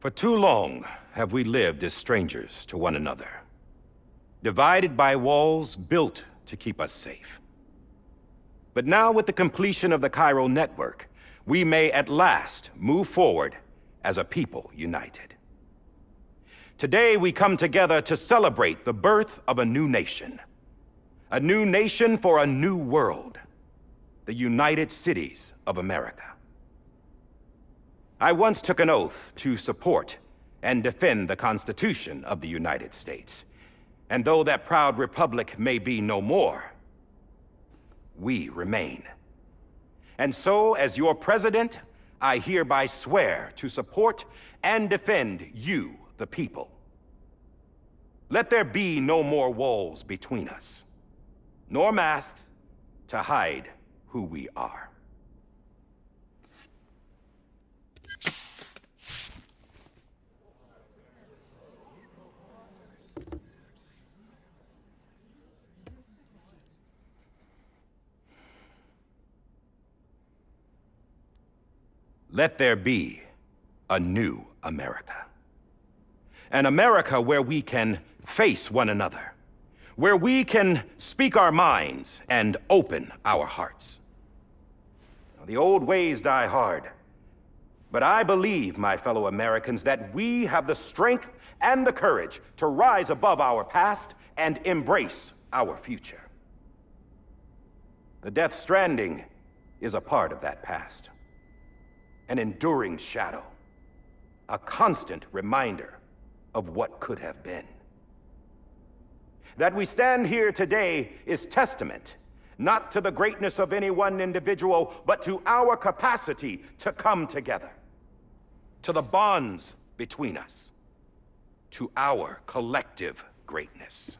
For too long have we lived as strangers to one another, divided by walls built to keep us safe. But now, with the completion of the Chiral network, we may at last move forward as a people united. Today, we come together to celebrate the birth of a new nation. A new nation for a new world. The United Cities of America. I once took an oath to support and defend the Constitution of the United States. And though that proud republic may be no more, we remain. And so, as your president, I hereby swear to support and defend you, the people. Let there be no more walls between us, nor masks to hide who we are. Let there be a new America. An America where we can face one another, where we can speak our minds and open our hearts. Now, the old ways die hard, but I believe, my fellow Americans, that we have the strength and the courage to rise above our past and embrace our future. The Death Stranding is a part of that past. An enduring shadow, a constant reminder of what could have been. That we stand here today is testament, not to the greatness of any one individual, but to our capacity to come together, to the bonds between us, to our collective greatness.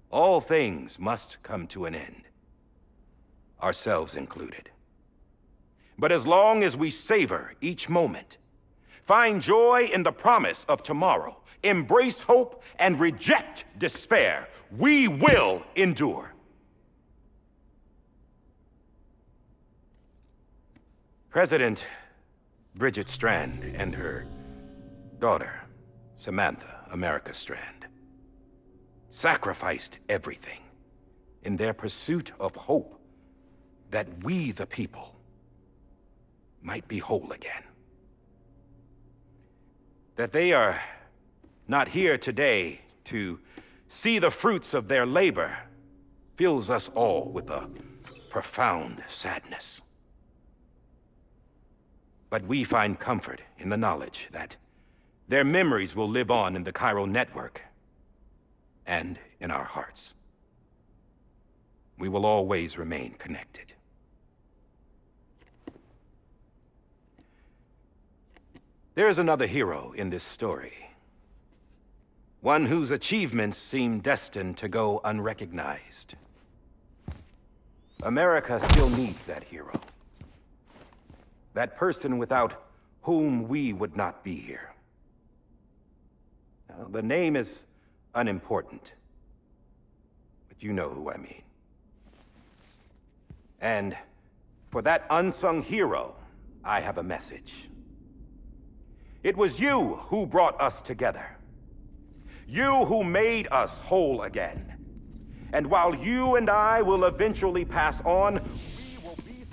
All things must come to an end, ourselves included. But as long as we savor each moment, find joy in the promise of tomorrow, embrace hope, and reject despair, we will endure. President Bridget Strand and her daughter, Samantha America Strand, sacrificed everything in their pursuit of hope that we, the people, might be whole again. That they are not here today to see the fruits of their labor fills us all with a profound sadness. But we find comfort in the knowledge that their memories will live on in the Chiral network and in our hearts. We will always remain connected. There is another hero in this story. One whose achievements seem destined to go unrecognized. America still needs that hero. That person without whom we would not be here. Now, the name is unimportant, but you know who I mean. And for that unsung hero, I have a message. It was you who brought us together. You who made us whole again. And while you and I will eventually pass on, we will be...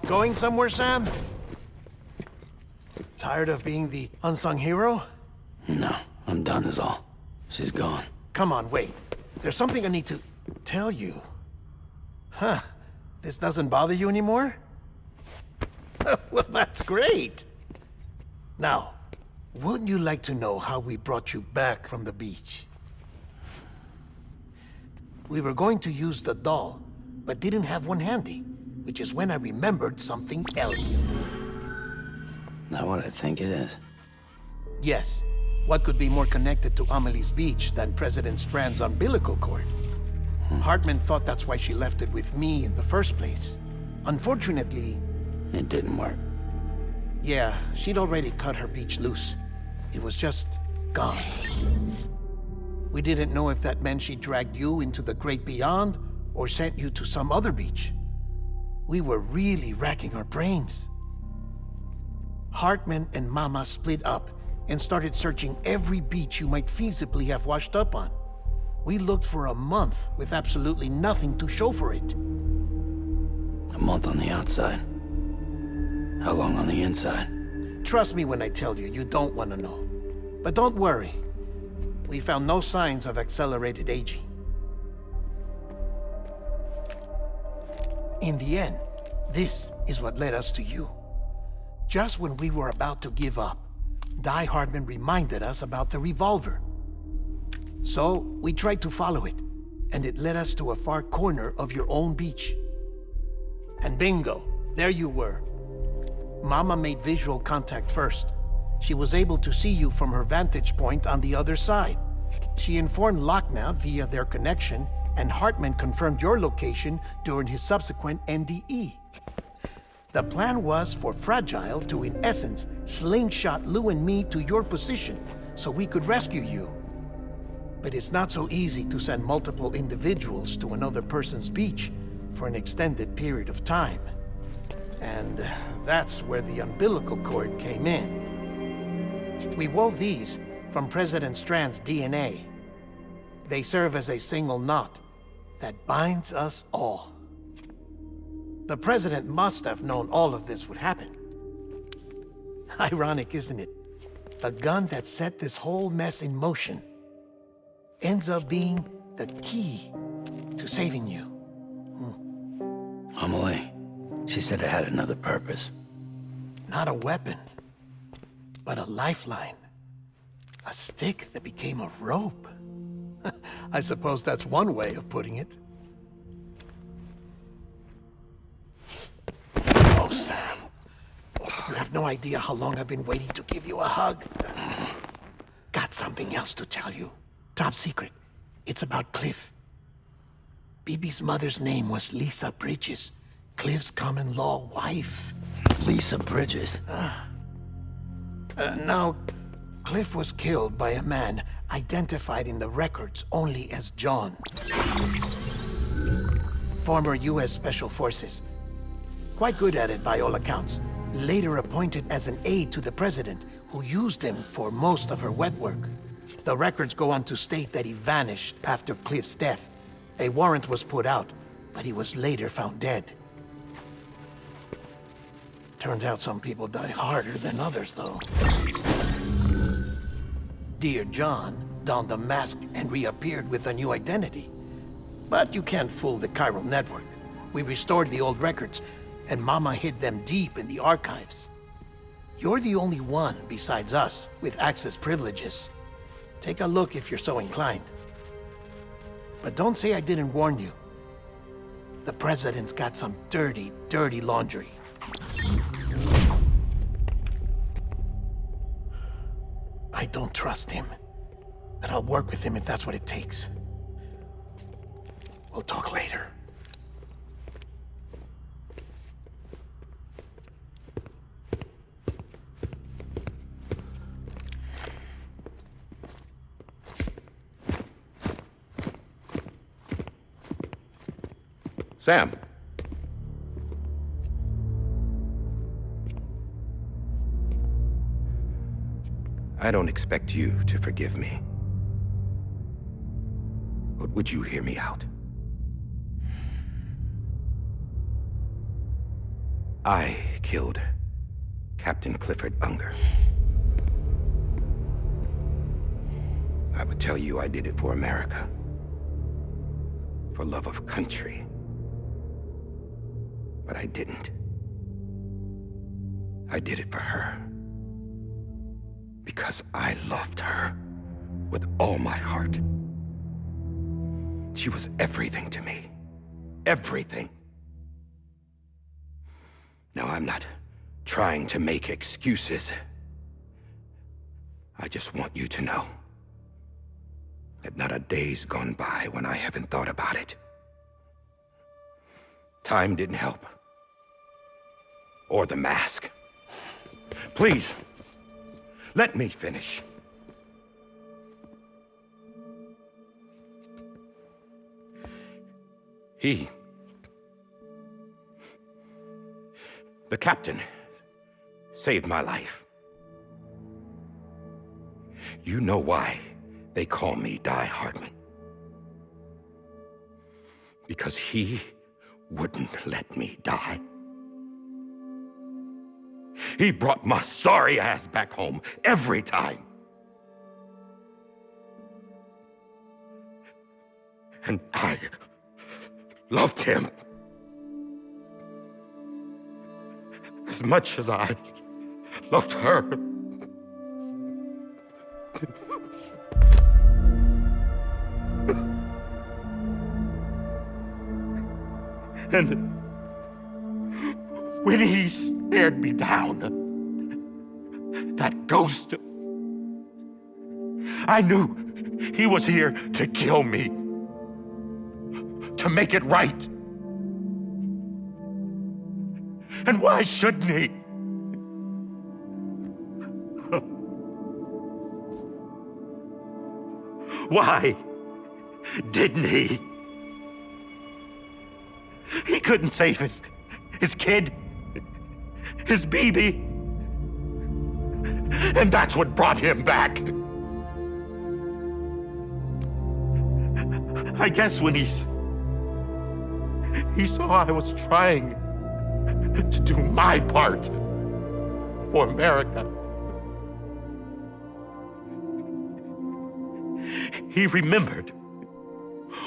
Going somewhere, Sam? Tired of being the unsung hero? No, I'm done is all. She's gone. Come on, wait. There's something I need to tell you. Huh. This doesn't bother you anymore? Well, that's great. Now, wouldn't you like to know how we brought you back from the beach? We were going to use the doll, but didn't have one handy, which is when I remembered something else. Not what I think it is. Yes. What could be more connected to Amelie's beach than President Strand's umbilical cord? Hartman thought that's why she left it with me in the first place. Unfortunately... It didn't work. Yeah, she'd already cut her beach loose. It was just gone. We didn't know if that meant she dragged you into the great beyond or sent you to some other beach. We were really racking our brains. Hartman and Mama split up and started searching every beach you might feasibly have washed up on. We looked for a month with absolutely nothing to show for it. A month on the outside. How long on the inside? Trust me when I tell you, you don't want to know. But don't worry. We found no signs of accelerated aging. In the end, this is what led us to you. Just when we were about to give up, Die Hartman reminded us about the revolver. So, we tried to follow it, and it led us to a far corner of your own beach. And bingo, there you were. Mama made visual contact first. She was able to see you from her vantage point on the other side. She informed Lochna via their connection, and Hartman confirmed your location during his subsequent NDE. The plan was for Fragile to, in essence, slingshot Lou and me to your position so we could rescue you. But it's not so easy to send multiple individuals to another person's beach for an extended period of time. And that's where the umbilical cord came in. We wove these from President Strand's DNA. They serve as a single knot that binds us all. The President must have known all of this would happen. Ironic, isn't it? The gun that set this whole mess in motion ends up being the key to saving you. Amelie, she said it had another purpose. Not a weapon, but a lifeline. A stick that became a rope. I suppose that's one way of putting it. Oh, Sam. You have no idea how long I've been waiting to give you a hug. Got something else to tell you. Top secret. It's about Cliff. Bibi's mother's name was Lisa Bridges, Cliff's common-law wife. Lisa Bridges? Now, Cliff was killed by a man identified in the records only as John. Former U.S. Special Forces. Quite good at it by all accounts. Later appointed as an aide to the president, who used him for most of her wet work. The records go on to state that he vanished after Cliff's death. A warrant was put out, but he was later found dead. Turns out some people die harder than others, though. Dear John donned a mask and reappeared with a new identity. But you can't fool the chiral network. We restored the old records, and Mama hid them deep in the archives. You're the only one besides us with access privileges. Take a look if you're so inclined. But don't say I didn't warn you. The president's got some dirty, dirty laundry. I don't trust him, but I'll work with him if that's what it takes. We'll talk later. Sam. I don't expect you to forgive me. But would you hear me out? I killed Captain Clifford Unger. I would tell you I did it for America. For love of country. But I didn't. I did it for her. Because I loved her with all my heart. She was everything to me. Everything. Now, I'm not trying to make excuses. I just want you to know that not a day's gone by when I haven't thought about it. Time didn't help. Or the mask. Please, let me finish. The captain saved my life. You know why they call me Die Hardman? Because he wouldn't let me die. He brought my sorry ass back home every time. And I loved him as much as I loved her. And when he stared me down, that ghost, I knew he was here to kill me, to make it right. And why shouldn't he? Why didn't he? He couldn't save his kid, his baby. And that's what brought him back. I guess when he saw I was trying to do my part for America, he remembered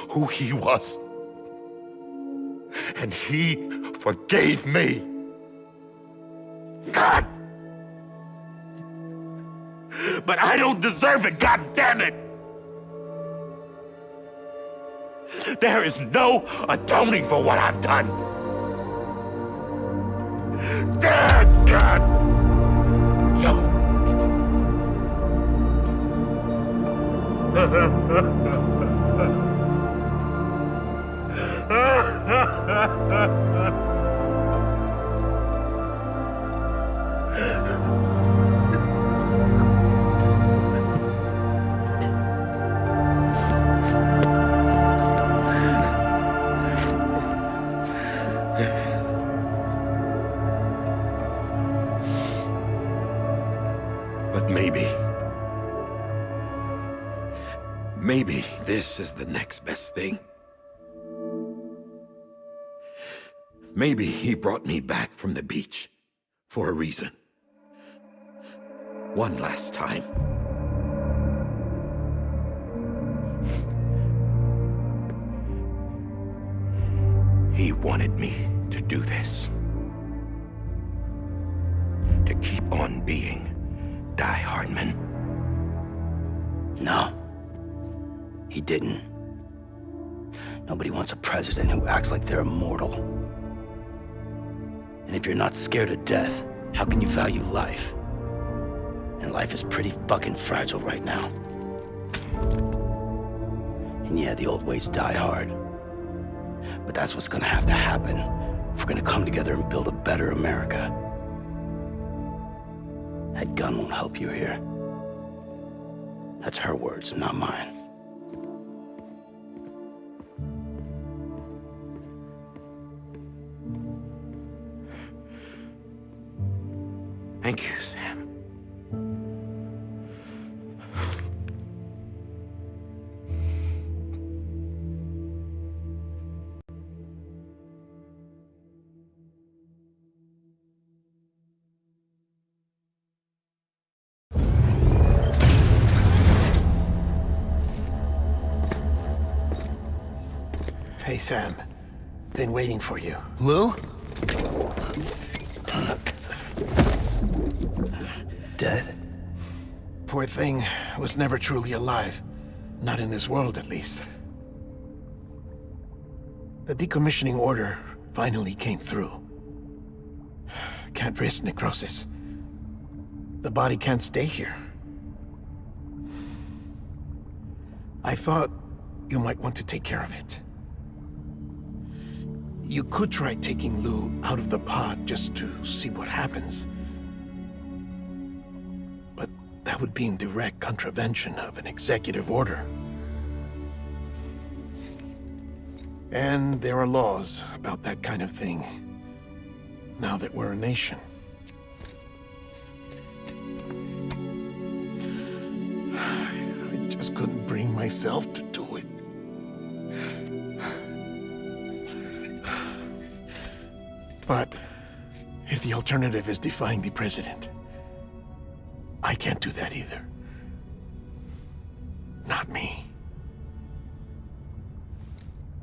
who he was. And he forgave me. God! But I don't deserve it, God damn it! There is no atoning for what I've done. God! But maybe this is the next best thing. Maybe he brought me back from the beach for a reason. One last time. He wanted me to do this. To keep on being Die Hardman. No. He didn't. Nobody wants a president who acts like they're immortal. And if you're not scared of death, how can you value life? And life is pretty fucking fragile right now. And yeah, the old ways die hard. But that's what's gonna have to happen if we're gonna come together and build a better America. That gun won't help you here. That's her words, not mine. Thank you, Sam. Hey, Sam. Been waiting for you. Lou? Dead? Poor thing was never truly alive. Not in this world, at least. The decommissioning order finally came through. Can't risk necrosis. The body can't stay here. I thought you might want to take care of it. You could try taking Lou out of the pod just to see what happens. But that would be in direct contravention of an executive order. And there are laws about that kind of thing, now that we're a nation. just couldn't bring myself to do it. But if the alternative is defying the president, I can't do that either. Not me.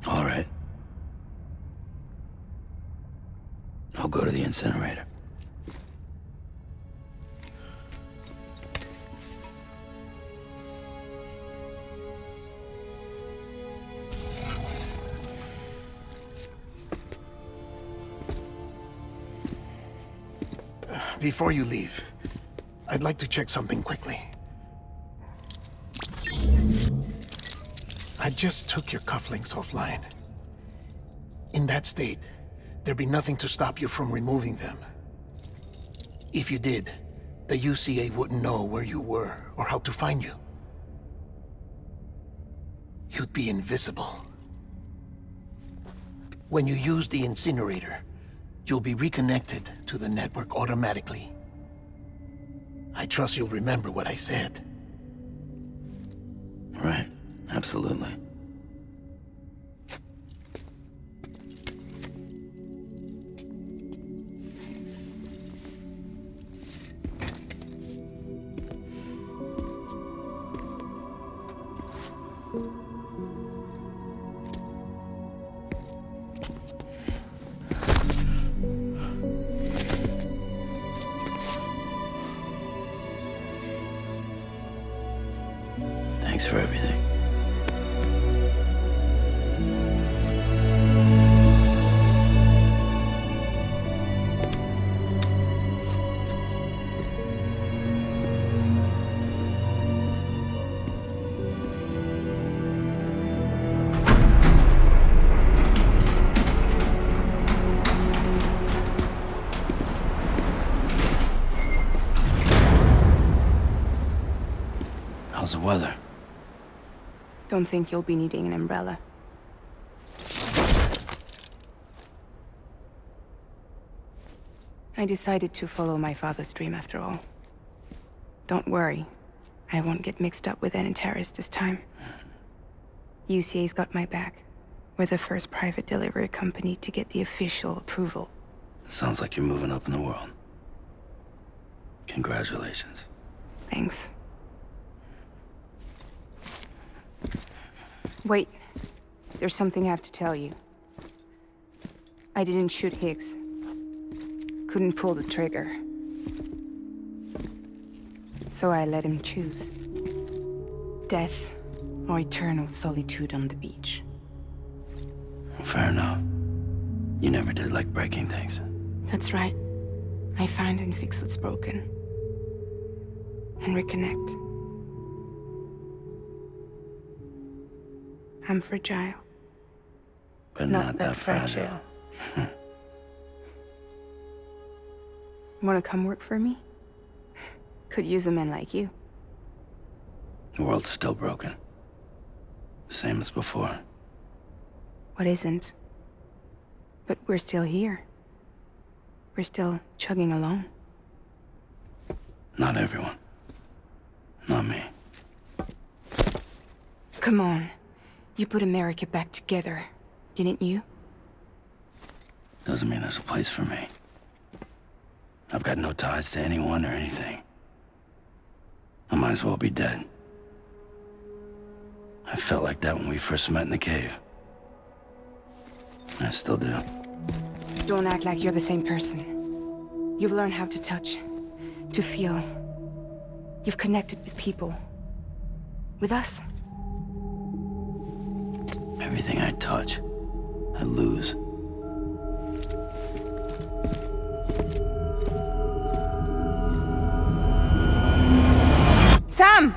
All right. I'll go to the incinerator. Before you leave, I'd like to check something quickly. I just took your cufflinks offline. In that state, there'd be nothing to stop you from removing them. If you did, the UCA wouldn't know where you were or how to find you. You'd be invisible. When you use the incinerator, you'll be reconnected to the network automatically. I trust you'll remember what I said. Right. Absolutely. Thanks for everything. How's the weather? Don't think you'll be needing an umbrella. I decided to follow my father's dream after all. Don't worry, I won't get mixed up with any terrorists this time. UCA's got my back. We're the first private delivery company to get the official approval. Sounds like you're moving up in the world. Congratulations. Thanks. Wait, there's something I have to tell you. I didn't shoot Higgs. Couldn't pull the trigger. So I let him choose. Death or eternal solitude on the beach. Fair enough. You never did like breaking things. That's right. I find and fix what's broken. And reconnect. I'm fragile. But not that fragile. Wanna come work for me? Could use a man like you. The world's still broken. Same as before. What isn't? But we're still here. We're still chugging along. Not everyone. Not me. Come on. You put America back together, didn't you? Doesn't mean there's a place for me. I've got no ties to anyone or anything. I might as well be dead. I felt like that when we first met in the cave. I still do. Don't act like you're the same person. You've learned how to touch, to feel. You've connected with people. With us. Everything I touch, I lose. Sam!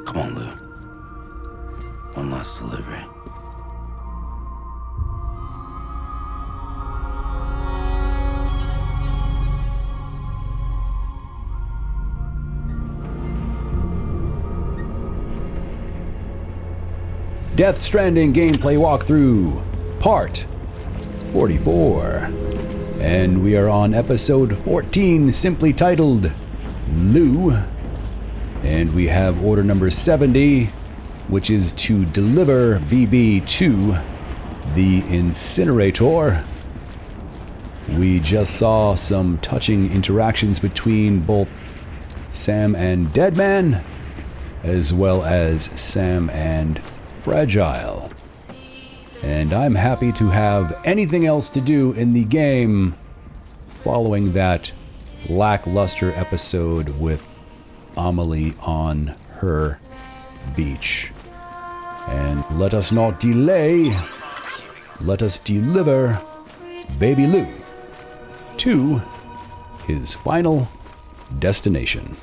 Come on, Lou. One last delivery. Death Stranding gameplay walkthrough, part 44. And we are on episode 14, simply titled Lou. And we have order number 70, which is to deliver BB to the incinerator. We just saw some touching interactions between both Sam and Deadman, as well as Sam and Fragile. And I'm happy to have anything else to do in the game following that lackluster episode with Amelie on her beach. And let us not delay, let us deliver Baby Lou to his final destination.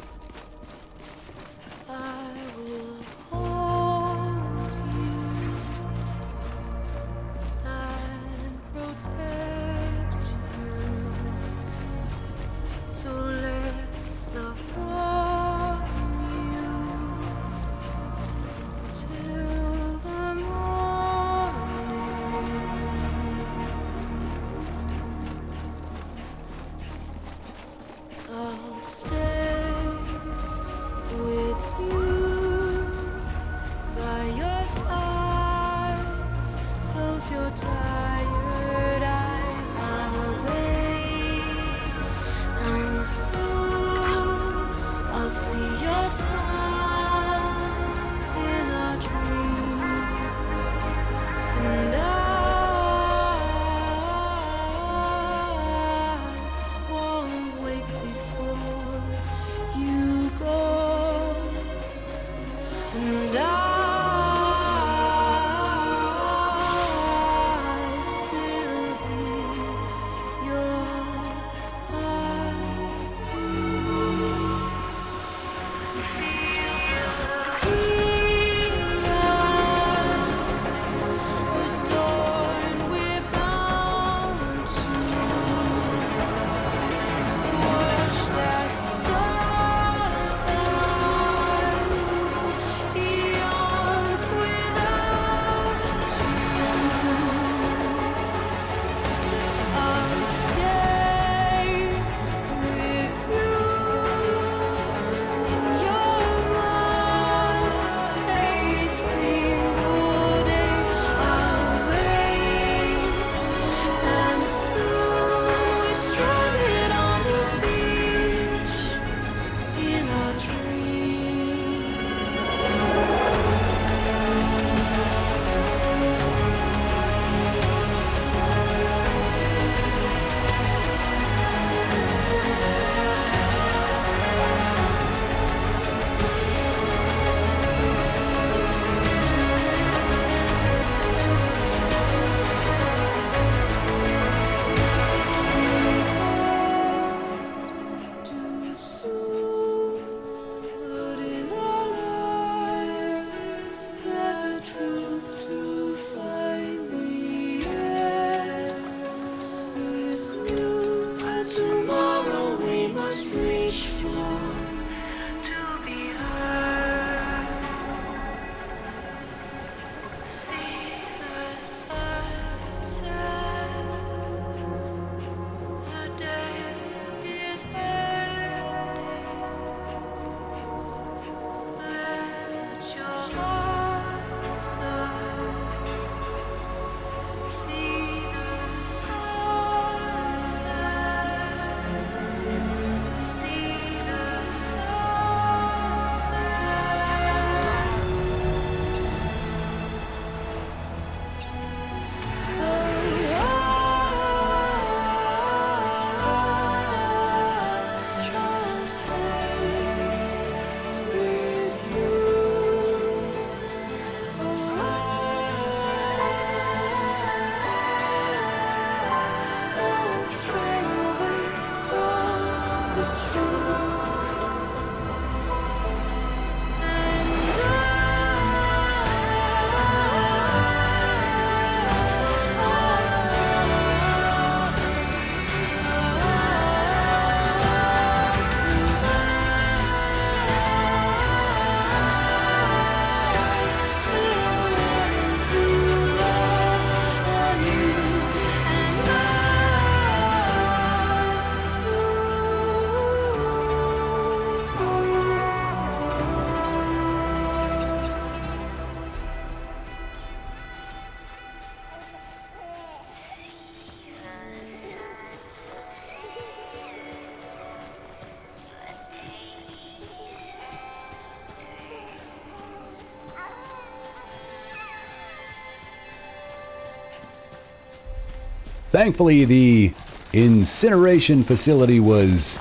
Thankfully, the incineration facility was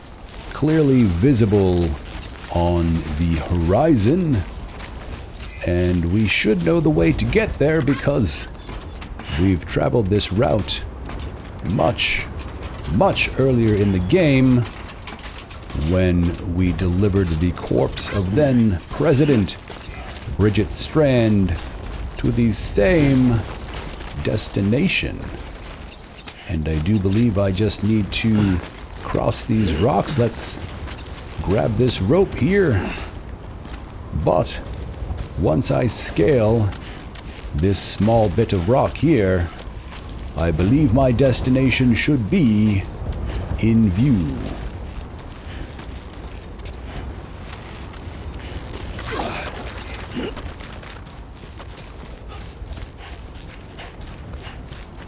clearly visible on the horizon, and we should know the way to get there because we've traveled this route much earlier in the game when we delivered the corpse of then President Bridget Strand to the same destination. And I do believe I just need to cross these rocks. Let's grab this rope here. But once I scale this small bit of rock here, I believe my destination should be in view.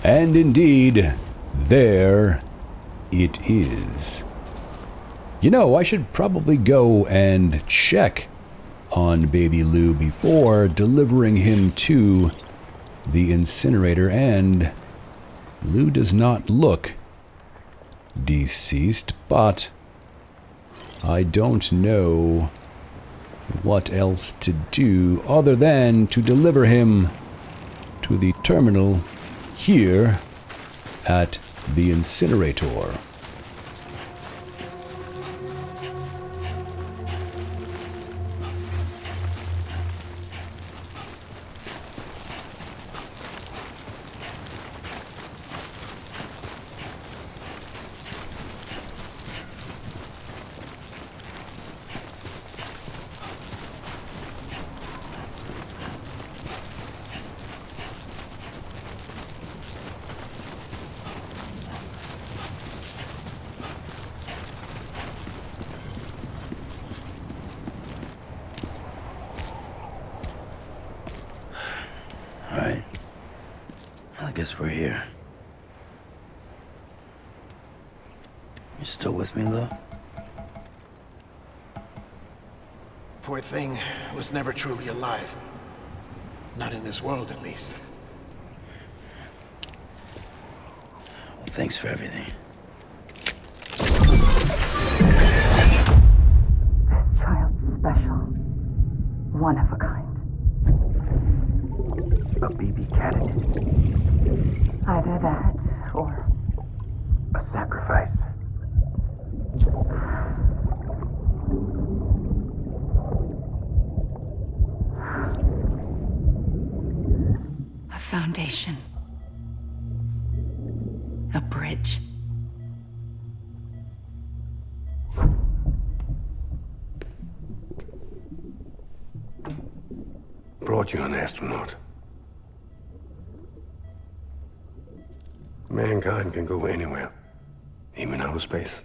And indeed, there it is. You know, I should probably go and check on Baby Lou before delivering him to the incinerator, and Lou does not look deceased, but I don't know what else to do other than to deliver him to the terminal here at the incinerator. Alright. I guess we're here. You still with me, Lou? Poor thing was never truly alive. Not in this world, at least. Well, thanks for everything. This child's special. One of a kind. A BB candidate. Either that, or A sacrifice. a foundation. A bridge. Brought you an astronaut. Mankind can go anywhere, even outer space.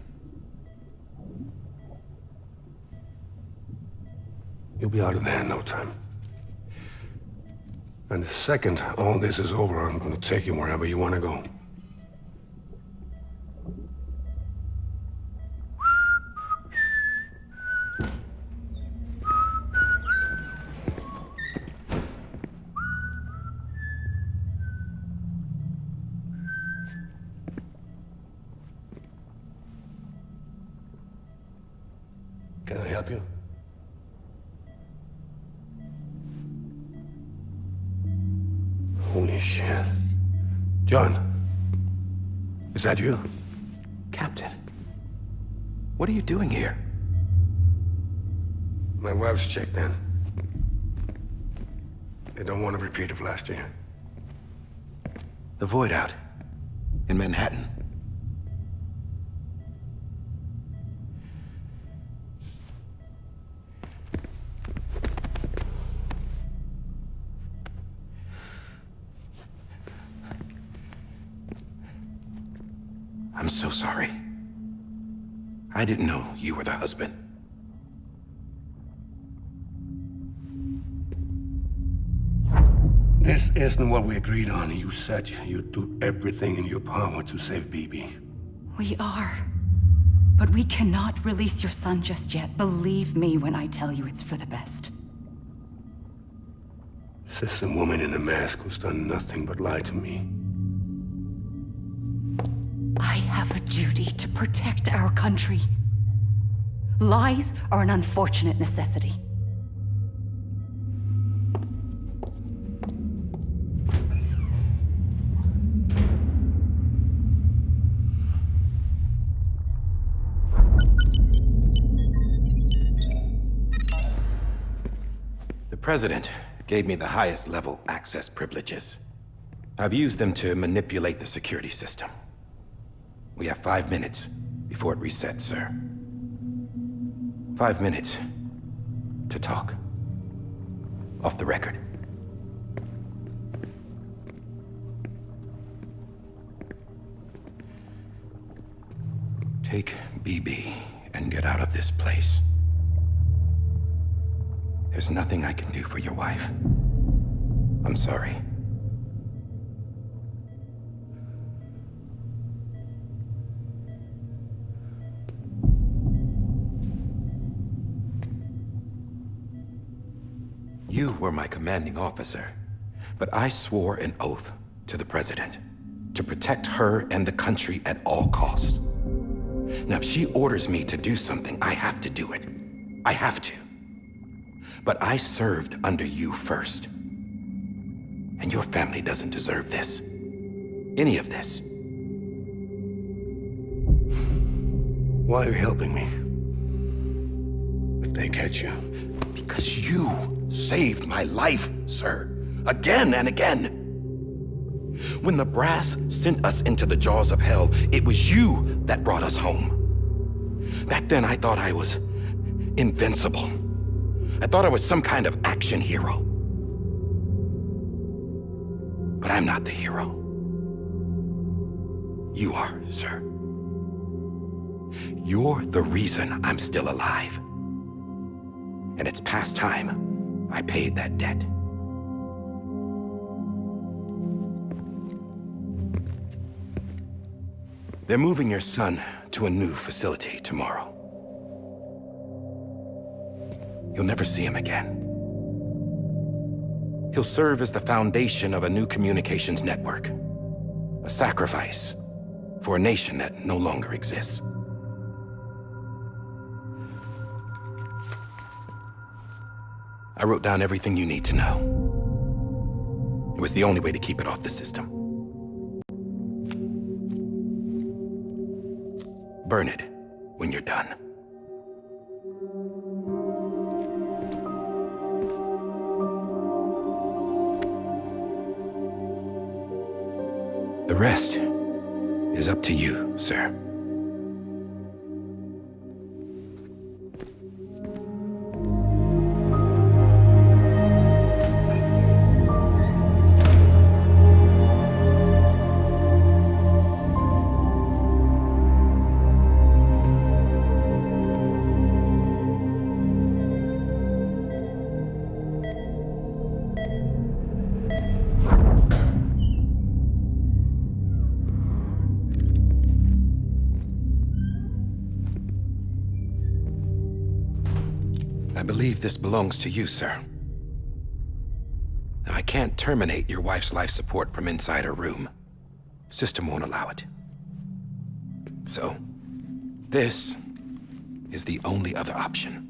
You'll be out of there in no time. And the second all this is over, I'm gonna take you wherever you wanna go. Can I help you? Holy shit. John, is that you? Captain, what are you doing here? My wife's checked in. They don't want a repeat of last year. The Void out in Manhattan. I'm so sorry. I didn't know you were the husband. This isn't what we agreed on. You said you'd do everything in your power to save Bibi. We are. But we cannot release your son just yet. Believe me when I tell you it's for the best. This is a woman in a mask who's done nothing but lie to me. I have a duty to protect our country. Lies are an unfortunate necessity. The President gave me the highest level access privileges. I've used them to manipulate the security system. We have 5 minutes before it resets, sir. 5 minutes to talk. Off the record. Take BB and get out of this place. There's nothing I can do for your wife. I'm sorry. You were my commanding officer, but I swore an oath to the President to protect her and the country at all costs. Now, if she orders me to do something, I have to do it. I have to. But I served under you first. And your family doesn't deserve this. Any of this. Why are you helping me? If they catch you. Because you saved my life, sir. Again and again. When the brass sent us into the jaws of hell, it was you that brought us home. Back then, I thought I was invincible. I thought I was some kind of action hero. But I'm not the hero. You are, sir. You're the reason I'm still alive. And it's past time I paid that debt. They're moving your son to a new facility tomorrow. You'll never see him again. He'll serve as the foundation of a new communications network. A sacrifice for a nation that no longer exists. I wrote down everything you need to know. It was the only way to keep it off the system. Burn it when you're done. The rest is up to you, sir. I believe this belongs to you, sir. Now, I can't terminate your wife's life support from inside her room. System won't allow it. So, this is the only other option.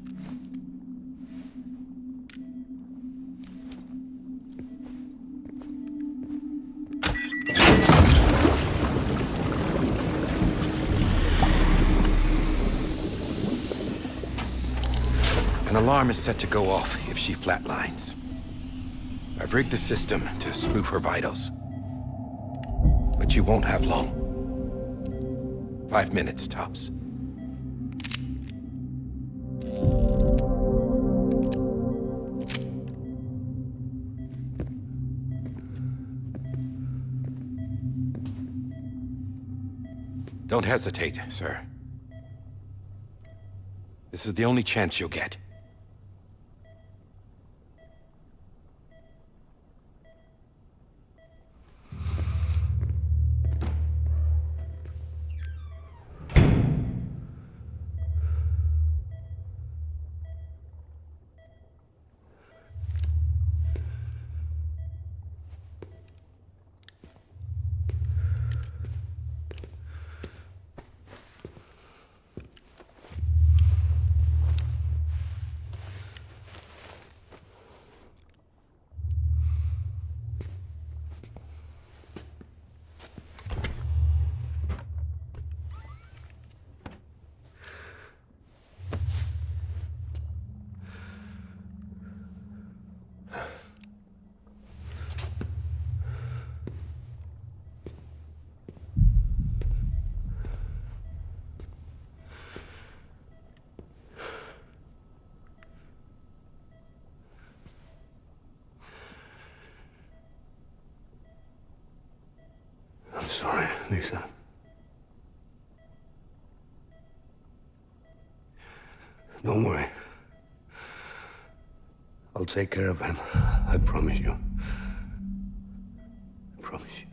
An alarm is set to go off if she flatlines. I've rigged the system to spoof her vitals. But you won't have long. 5 minutes, tops. Don't hesitate, sir. This is the only chance you'll get. Lisa. Don't worry. I'll take care of him. I promise you. I promise you.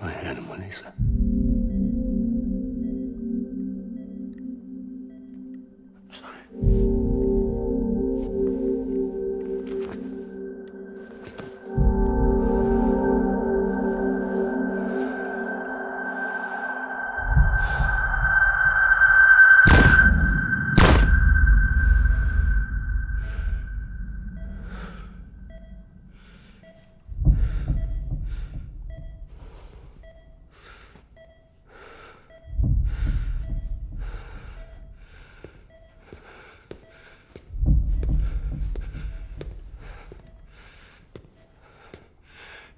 My animal, Lisa. I'm sorry.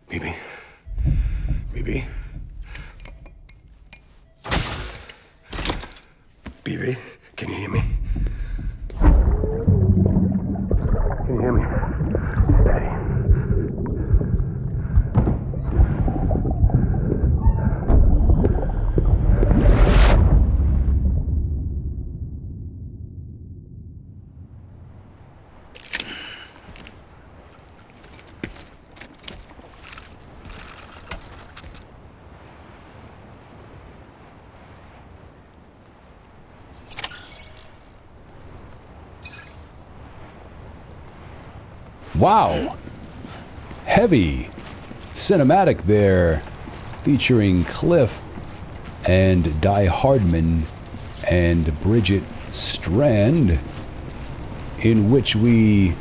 Bibi? Bibi? Bibi, can you hear me? Can you hear me? Steady. Wow. Heavy cinematic there, featuring Cliff and Die Hardman and Bridget Strand, in which we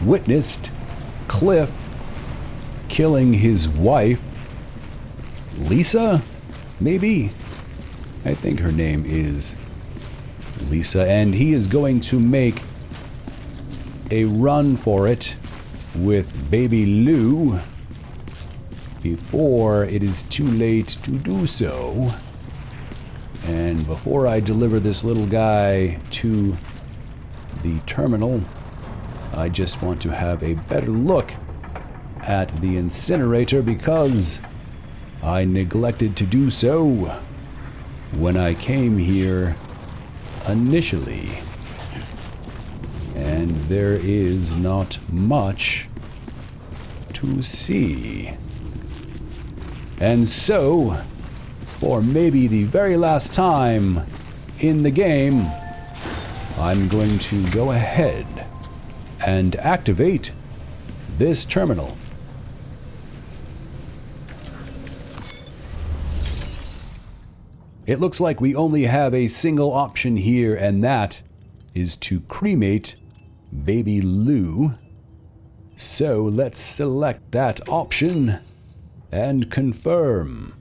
witnessed Cliff killing his wife, Lisa, maybe? I think her name is Lisa, and he is going to make a run for it with baby Lou before it is too late to do so. And before I deliver this little guy to the terminal, I just want to have a better look at the incinerator because I neglected to do so when I came here initially. And there is not much to see. And so, for maybe the very last time in the game, I'm going to go ahead and activate this terminal. It looks like we only have a single option here, and that is to cremate baby Lou. So let's select that option and confirm.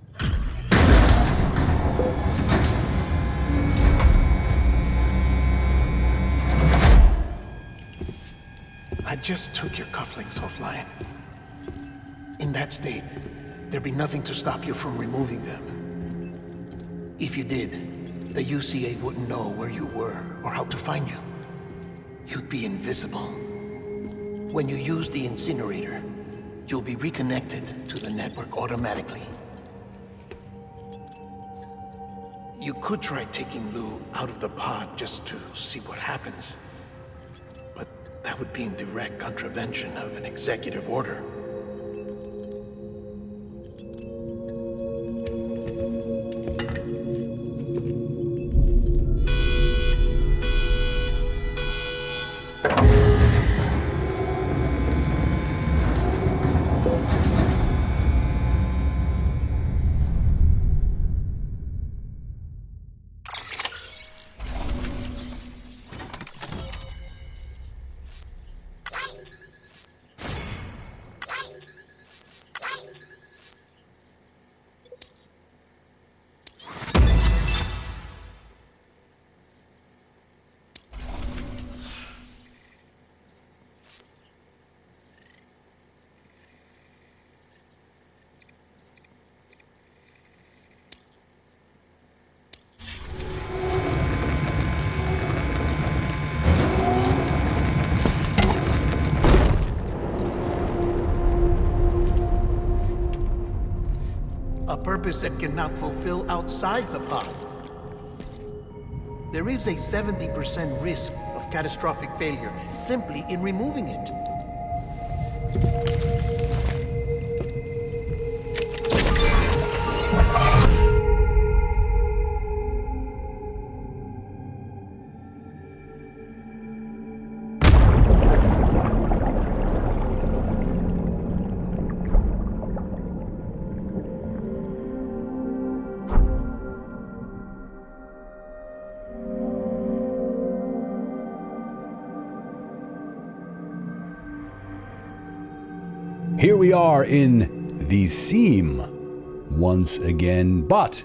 I just took your cufflinks offline. In that state, there'd be nothing to stop you from removing them. If you did, the UCA wouldn't know where you were or how to find you. You'd be invisible. When you use the incinerator, you'll be reconnected to the network automatically. You could try taking Lou out of the pod just to see what happens. But that would be in direct contravention of an executive order. A purpose that cannot fulfill outside the pod. There is a 70% risk of catastrophic failure simply in removing it. Here we are in the seam once again, but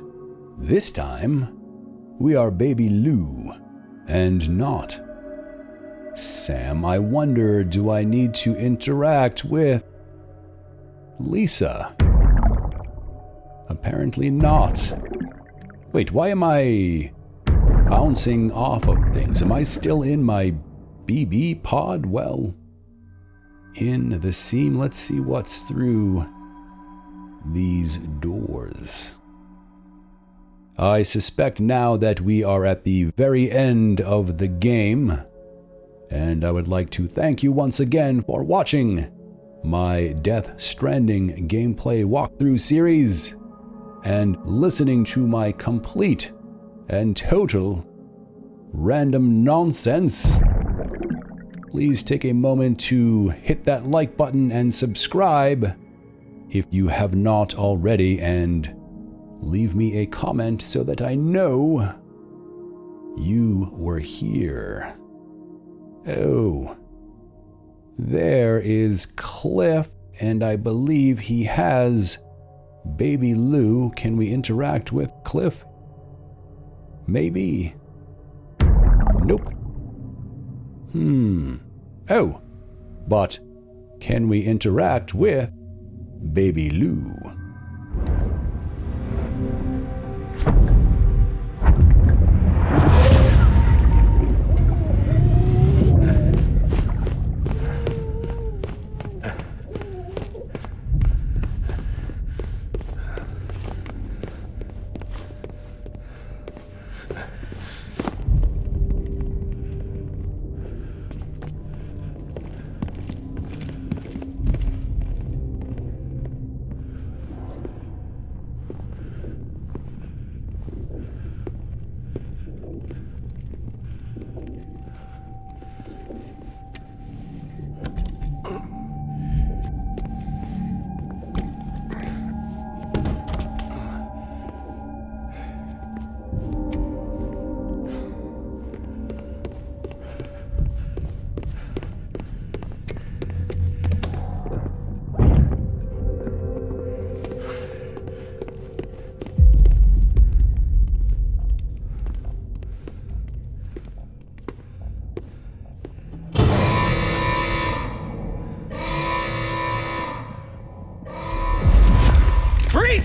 this time we are Baby Lou and not Sam. I wonder, do I need to interact with Lisa? Apparently not. Wait, why am I bouncing off of things? Am I still in my BB pod? Well, in the seam, let's see what's through these doors. I suspect now that we are at the very end of the game, and I would like to thank you once again for watching my Death Stranding gameplay walkthrough series and listening to my complete and total random nonsense. Please take a moment to hit that like button and subscribe if you have not already, and leave me a comment so that I know you were here. Oh, there is Cliff, and I believe he has Baby Lou. Can we interact with Cliff? Maybe. Nope. Oh, but can we interact with Baby Lou?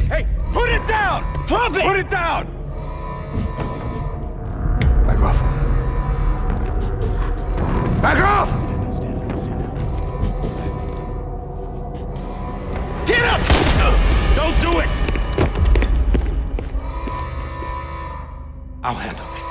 Hey, put it down! Drop it! Put it down! Back off. Back off! Get up! Don't do it! I'll handle this.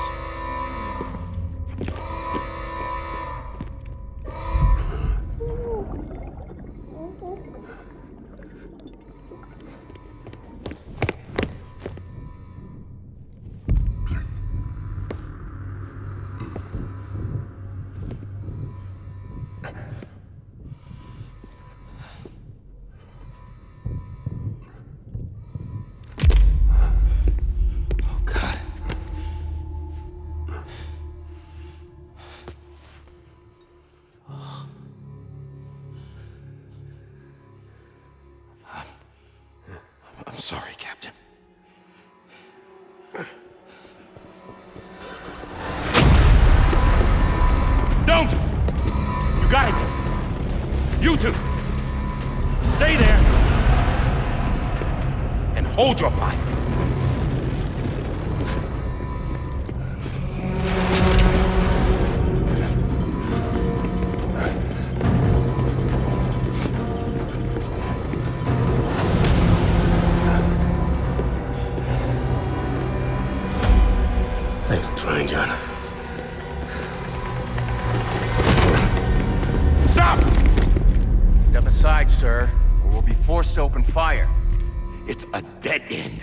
I'm sorry, Captain. Don't! You got it! You two! Stay there! And hold your fire! doing, John? Stop! Step aside, sir, or we'll be forced to open fire. It's a dead end.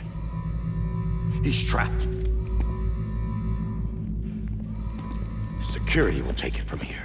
He's trapped. Security will take it from here.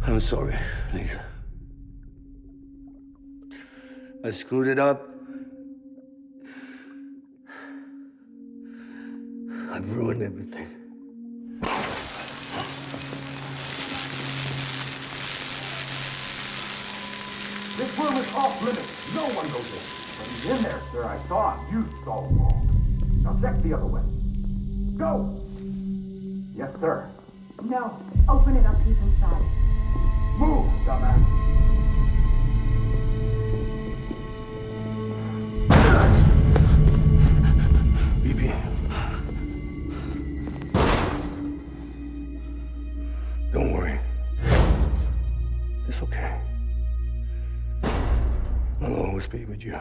I'm sorry, Lisa. I screwed it up. I've ruined everything. This room is off limits. No one goes in. But he's in there, sir. I saw him. You saw him wrong. Now check the other way. Go! Yes, sir. No. Open it up. He's inside. Move, dumbass. BB. Don't worry. It's okay. I'll always be with you.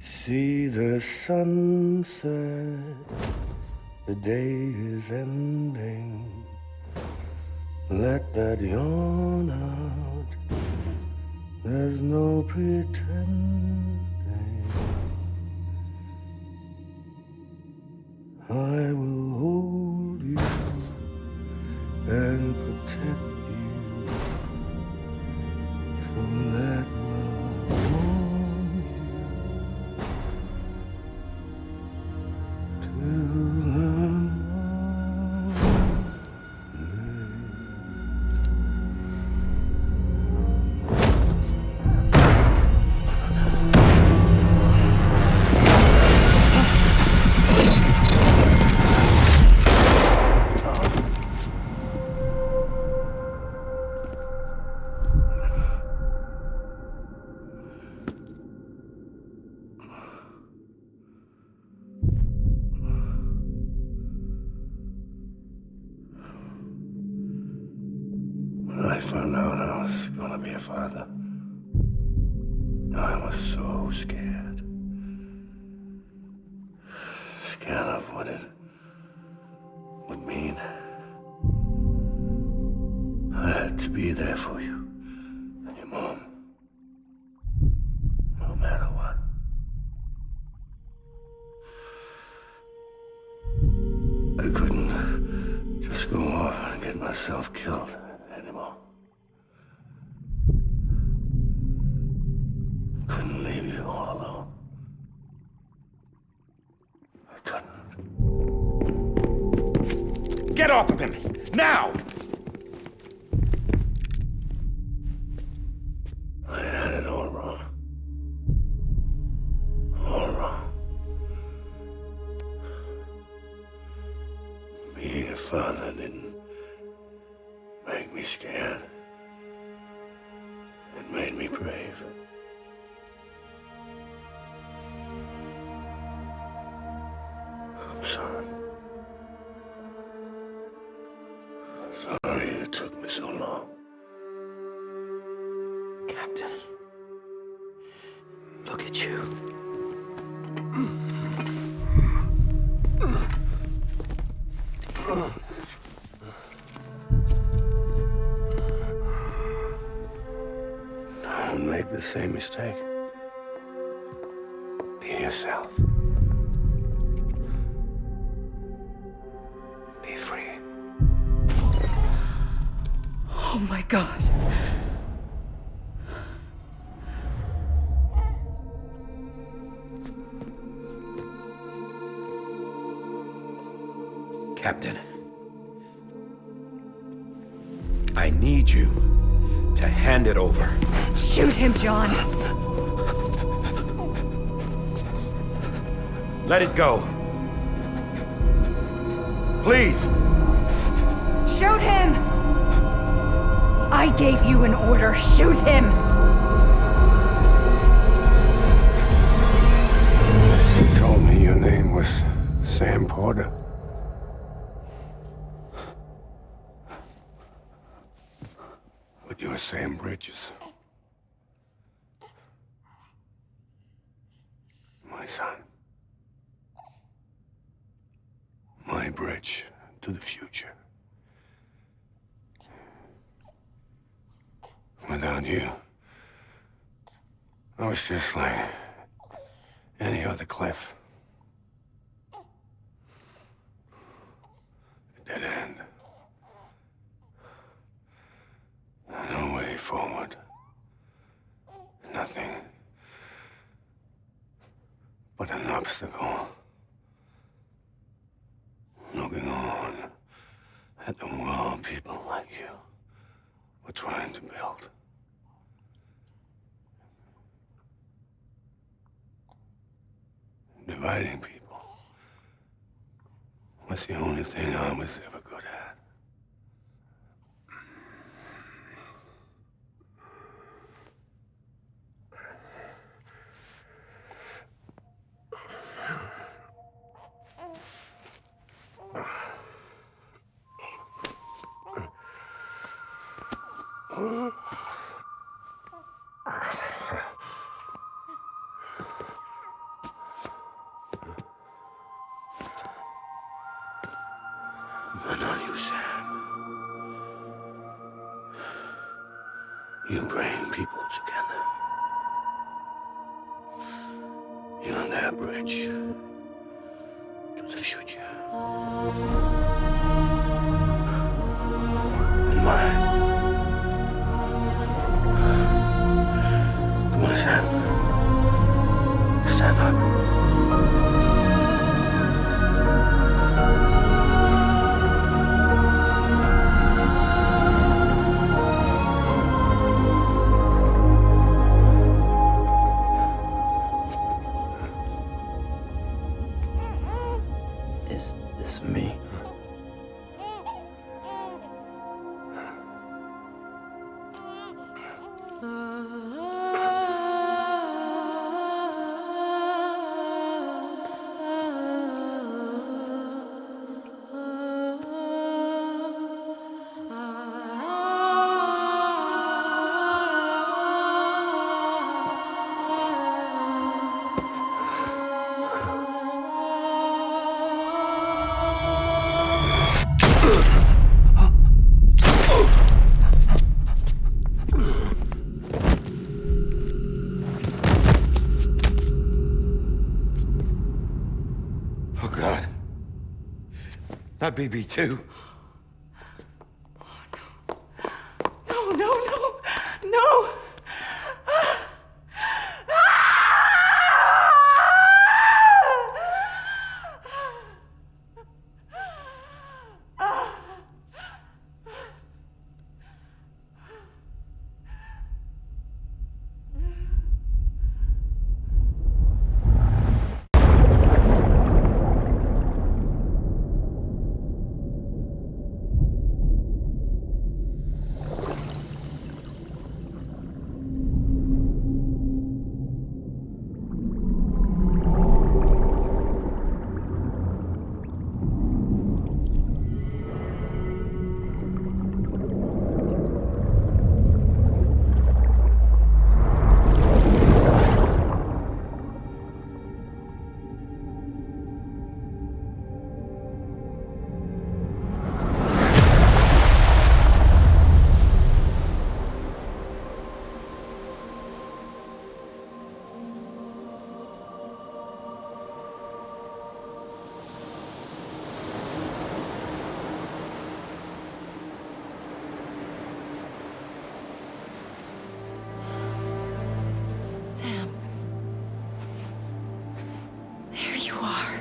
See the sunset. The day is ending. Let that yawn out. There's no pretending. I will hold you and protect you. So let love warm you till the morning. When I found out I was gonna be a father, I was so scared. Scared of what it would mean. I had to be there for you and your mom, no matter what. I couldn't just go off and get myself killed anymore. Couldn't leave you all alone. I couldn't. Get off of him! Now! I had it all wrong. All wrong. Captain. Look at you. Don't make the same mistake. Be yourself. Be free. Oh my God. Captain, I need you to hand it over. Shoot him, John. Let it go. Please. Shoot him! I gave you an order. Shoot him! You told me your name was Sam Porter. But you're Sam Bridges. My son. My bridge to the future. Without you, I was just like any other Cliff. A dead end. No way forward. Nothing but an obstacle. Looking on at the world people like you were trying to build. Dividing people was the only thing I was ever good at. But not you, Sam. You bring people together. You're their bridge to the future. And mine. Come on, Sam. Stand up. Is this me? Oh, God. Not BB2. No, no, no, no! you are.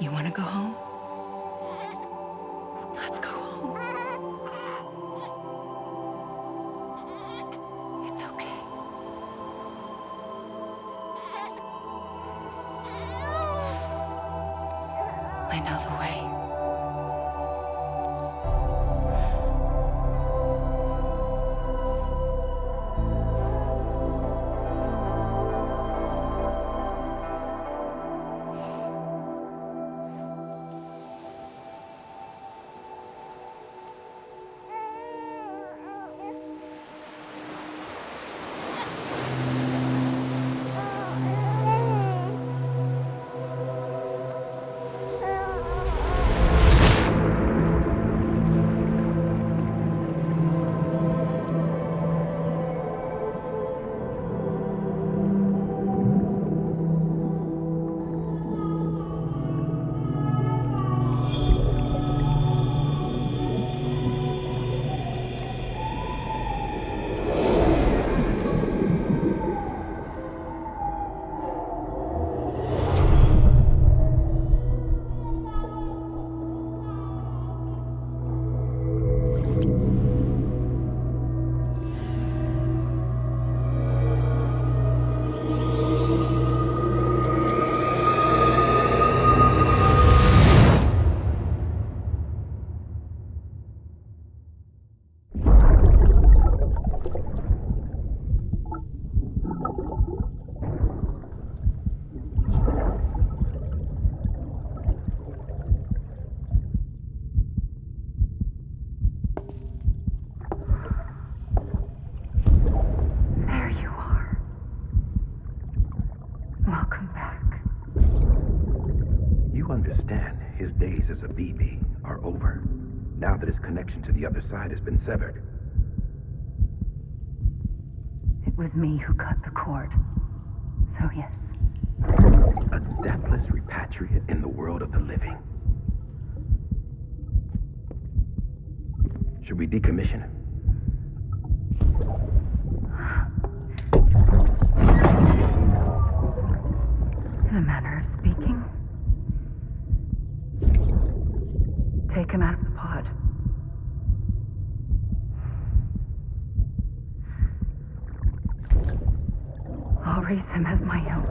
You want to go home? Let's go home. It's okay. I know the way. Now that his connection to the other side has been severed. It was me who cut the cord. So yes. A deathless repatriate in the world of the living. Should we decommission him? In a manner of speaking. Take him out of the pod. I'll raise him as my own.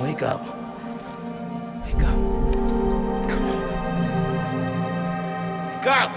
Wake up. Wake up. Come on. Wake up!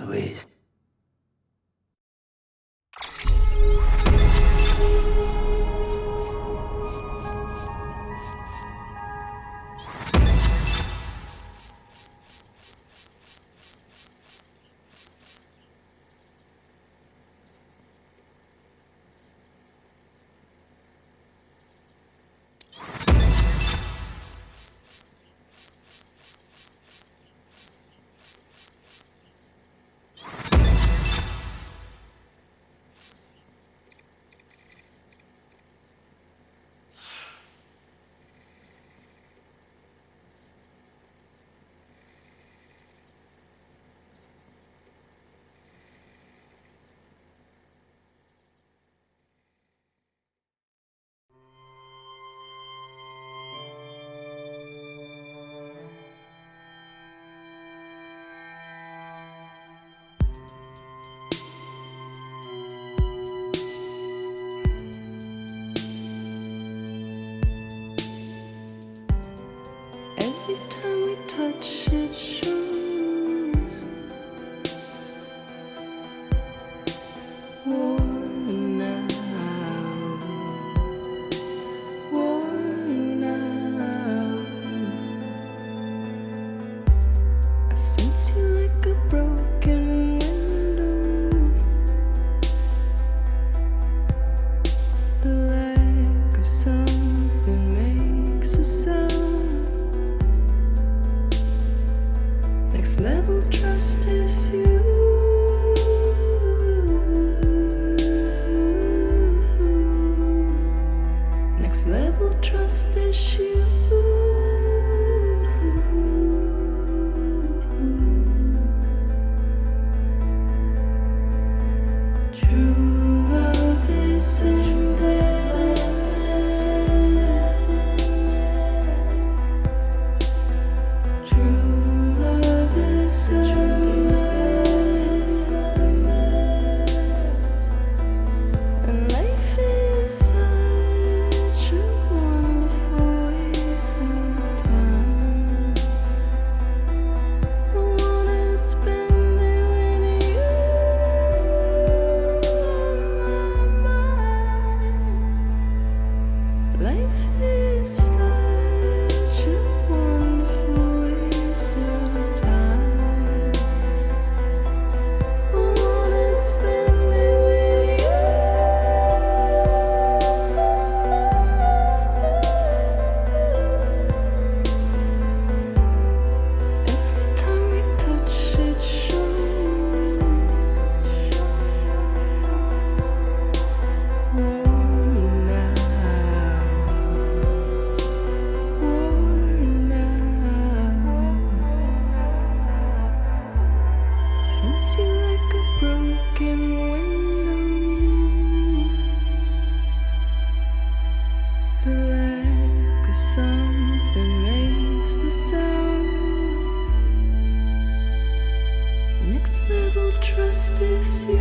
Louise. Every time we touch it shows worn out, worn out. I sense you like a broken window. The lack of something makes a sound. Next level trust is you. Next level trust is you. True love is endless. True love is endless. And life is such a wonderful waste of time. I wanna spend it with you on my mind. Life is such a wonderful waste of time. I wanna spend it with you. Every time we touch it shows worn out, worn out. Sense you like a broken window. The lack of something makes the sound. Next level trust is you.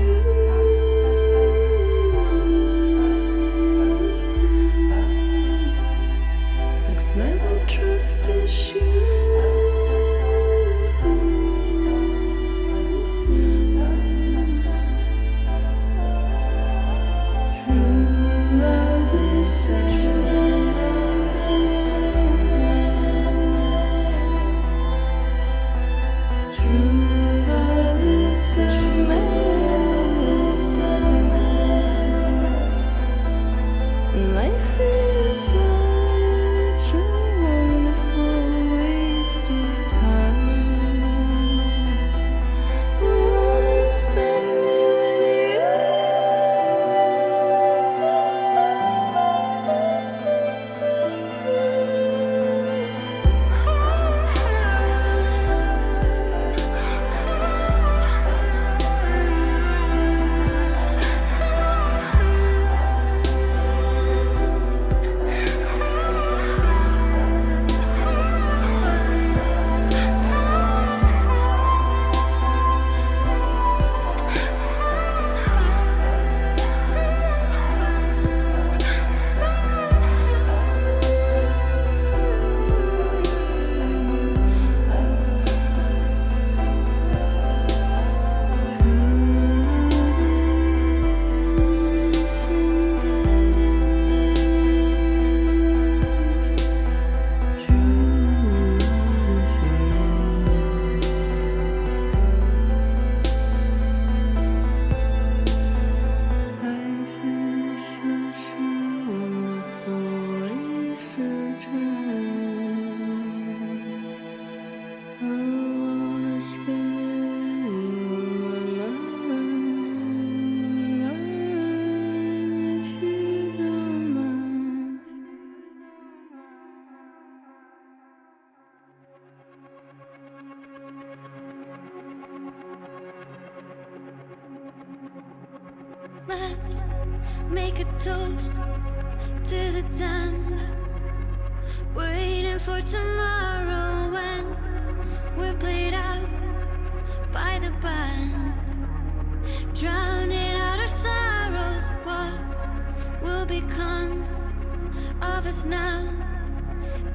Next level trust is you. True love is endless. True love is endless. Life is such a wonderful waste Let's make a toast to the damned. Waiting for tomorrow when we're played out by the band. Drowning out our sorrows, what will become of us now?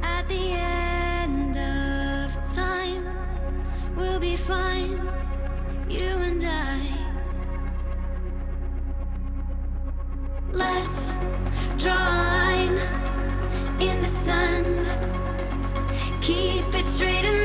At the end of time, we'll be fine, you and I. Let's draw a line in the sand. Keep it straight and